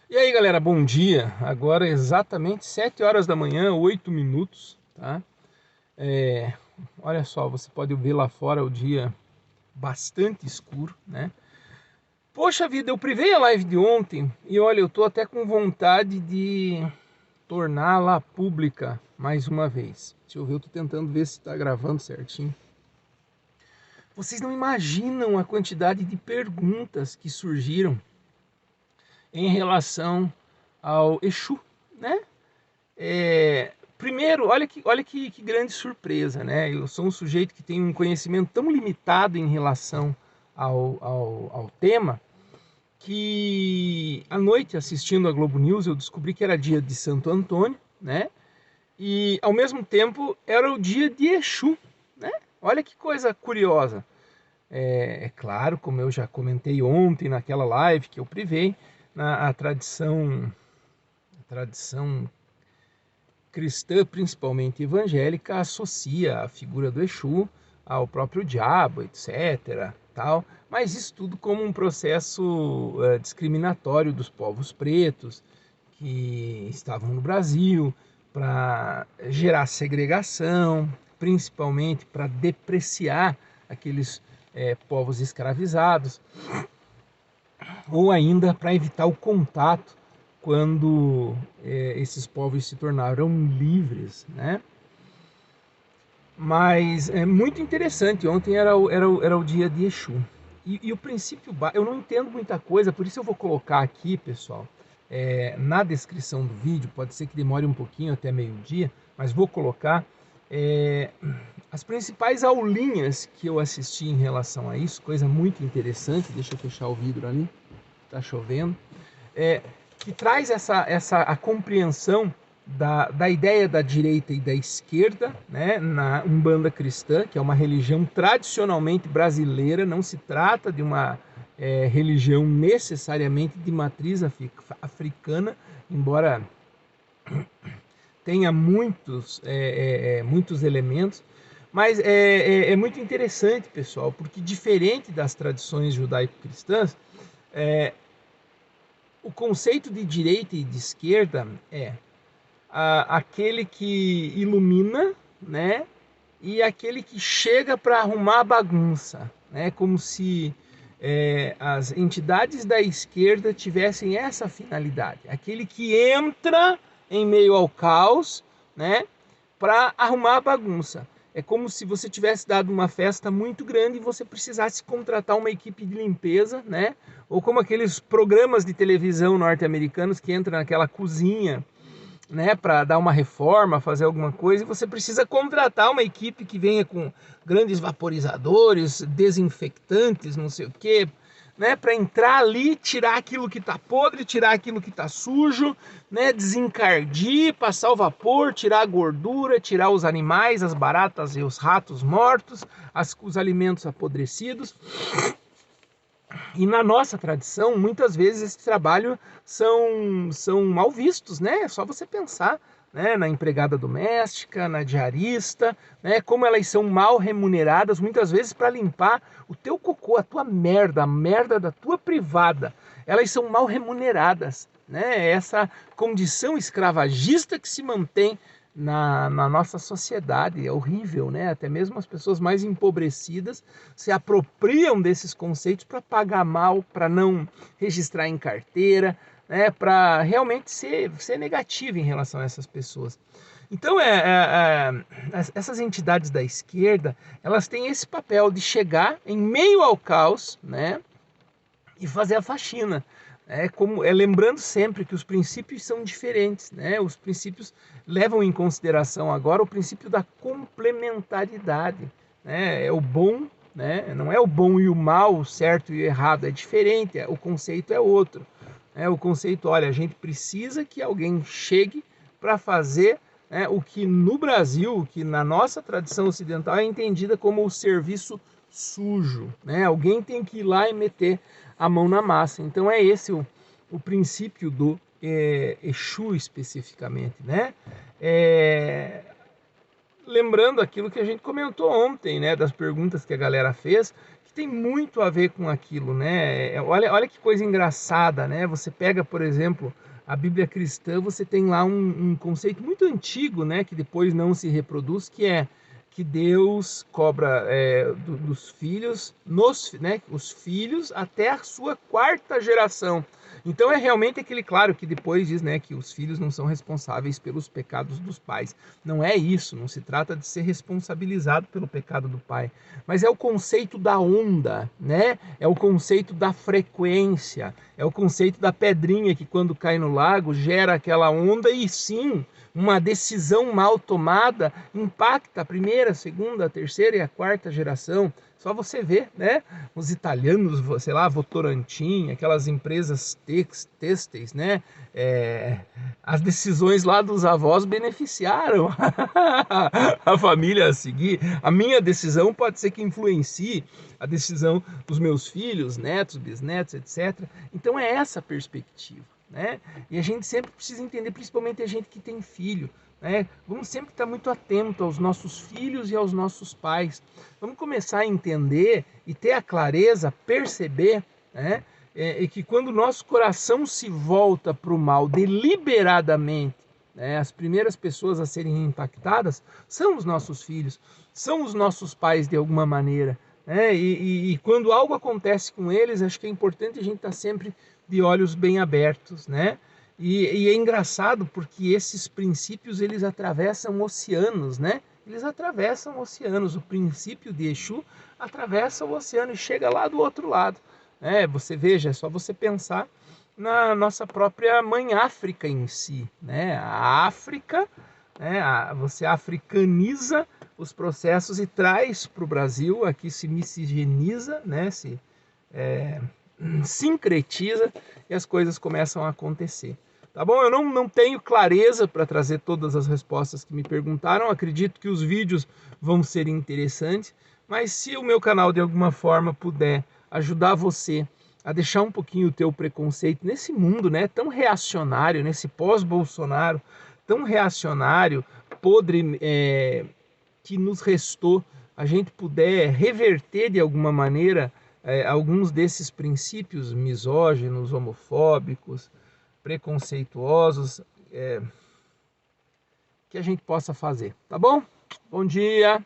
E aí, galera, bom dia. Agora é exatamente 7 horas da manhã, 8 minutos, tá? É, olha só, você pode ver lá fora o dia bastante escuro, né? Poxa vida, eu privei a live de ontem e olha, eu tô até com vontade de torná-la pública mais uma vez. Deixa eu ver, eu tô tentando ver se tá gravando certinho. Vocês não imaginam a quantidade de perguntas que surgiram em relação ao Exu, né? Primeiro, olha que grande surpresa, né? Eu sou um sujeito que tem um conhecimento tão limitado em relação ao tema que à noite, assistindo a Globo News, eu descobri que era dia de Santo Antônio, né? E ao mesmo tempo era o dia de Exu, né? Olha que coisa curiosa. É claro, como eu já comentei ontem naquela live que eu privei, a tradição cristã, principalmente evangélica, associa a figura do Exu ao próprio diabo, etc. Tal, mas isso tudo como um processo discriminatório dos povos pretos que estavam no Brasil, para gerar segregação, principalmente para depreciar aqueles povos escravizados, ou ainda para evitar o contato quando esses povos se tornaram livres, né? Mas é muito interessante. Ontem era o dia de Exu. E o princípio, eu não entendo muita coisa, por isso eu vou colocar aqui, pessoal, na descrição do vídeo. Pode ser que demore um pouquinho até meio-dia, mas vou colocar é, as principais aulinhas que eu assisti em relação a isso. Coisa muito interessante. Deixa eu fechar o vidro ali, tá chovendo. É, que traz a compreensão da ideia da direita e da esquerda, né, na Umbanda cristã, que é uma religião tradicionalmente brasileira, não se trata de uma religião necessariamente de matriz africana, embora tenha muitos elementos, mas é muito interessante, pessoal, porque diferente das tradições judaico-cristãs, é, o conceito de direita e de esquerda é aquele que ilumina, né? E aquele que chega para arrumar a bagunça, né? Como se as entidades da esquerda tivessem essa finalidade. Aquele que entra em meio ao caos, né? Para arrumar a bagunça. É como se você tivesse dado uma festa muito grande e você precisasse contratar uma equipe de limpeza, né? Ou como aqueles programas de televisão norte-americanos que entram naquela cozinha, né, para dar uma reforma, fazer alguma coisa, e você precisa contratar uma equipe que venha com grandes vaporizadores, desinfectantes, não sei o quê, né, para entrar ali, tirar aquilo que está podre, tirar aquilo que está sujo, né, desencardir, passar o vapor, tirar a gordura, tirar os animais, as baratas e os ratos mortos, os alimentos apodrecidos. E na nossa tradição, muitas vezes esse trabalho são mal vistos, né? É só você pensar, né, na empregada doméstica, na diarista, né, como elas são mal remuneradas, muitas vezes para limpar o teu cocô, a tua merda, a merda da tua privada. Elas são mal remuneradas, né? Essa condição escravagista que se mantém na nossa sociedade é horrível, né? Até mesmo as pessoas mais empobrecidas se apropriam desses conceitos para pagar mal, para não registrar em carteira, né? Para realmente ser negativo em relação a essas pessoas. Então, essas entidades da esquerda, elas têm esse papel de chegar em meio ao caos, né? E fazer a faxina. Lembrando sempre que os princípios são diferentes, né? Os princípios levam em consideração agora o princípio da complementaridade, né? É o bom, né? Não é o bom e o mal, o certo e o errado, é diferente, o conceito é outro. O conceito, olha, a gente precisa que alguém chegue para fazer, né, o que no Brasil, que na nossa tradição ocidental é entendida como o serviço sujo, né? Alguém tem que ir lá e meter a mão na massa. Então é esse o princípio do Exu especificamente, né? Lembrando aquilo que a gente comentou ontem, né? Das perguntas que a galera fez, que tem muito a ver com aquilo, né? Olha que coisa engraçada, né? Você pega, por exemplo, a Bíblia cristã, você tem lá um conceito muito antigo, né? Que depois não se reproduz, que é que Deus cobra dos filhos, né? Os filhos até a sua quarta geração. Então é realmente aquele, claro, que depois diz, né, que os filhos não são responsáveis pelos pecados dos pais. Não é isso, não se trata de ser responsabilizado pelo pecado do pai, mas é o conceito da onda, né? É o conceito da frequência, é o conceito da pedrinha que quando cai no lago gera aquela onda e sim, uma decisão mal tomada impacta a primeira, a segunda, a terceira e a quarta geração. Só você vê, né? Os italianos, sei lá, Votorantim, aquelas empresas têxteis, né? As decisões lá dos avós beneficiaram a família a seguir. A minha decisão pode ser que influencie a decisão dos meus filhos, netos, bisnetos, etc. Então é essa a perspectiva, né? E a gente sempre precisa entender, principalmente a gente que tem filho, né? Vamos sempre estar muito atento aos nossos filhos e aos nossos pais. Vamos começar a entender e ter a clareza, perceber, né? E que quando o nosso coração se volta para o mal deliberadamente, né? As primeiras pessoas a serem impactadas são os nossos filhos, são os nossos pais de alguma maneira, né? E quando algo acontece com eles, acho que é importante a gente estar sempre de olhos bem abertos, né? E é engraçado porque esses princípios eles atravessam oceanos, né? Eles atravessam oceanos. O princípio de Exu atravessa o oceano e chega lá do outro lado. Você veja, é só você pensar na nossa própria mãe África em si, né? A África, né? Você africaniza os processos e traz para o Brasil, aqui se miscigeniza, né? Se sincretiza e as coisas começam a acontecer. Tá bom? Eu não tenho clareza para trazer todas as respostas que me perguntaram. Acredito que os vídeos vão ser interessantes, mas se o meu canal de alguma forma puder ajudar você a deixar um pouquinho o teu preconceito nesse mundo, né, tão reacionário, nesse pós-Bolsonaro, tão reacionário, podre, que nos restou, a gente puder reverter de alguma maneira alguns desses princípios misóginos, homofóbicos, preconceituosos, que a gente possa fazer, tá bom? Bom dia!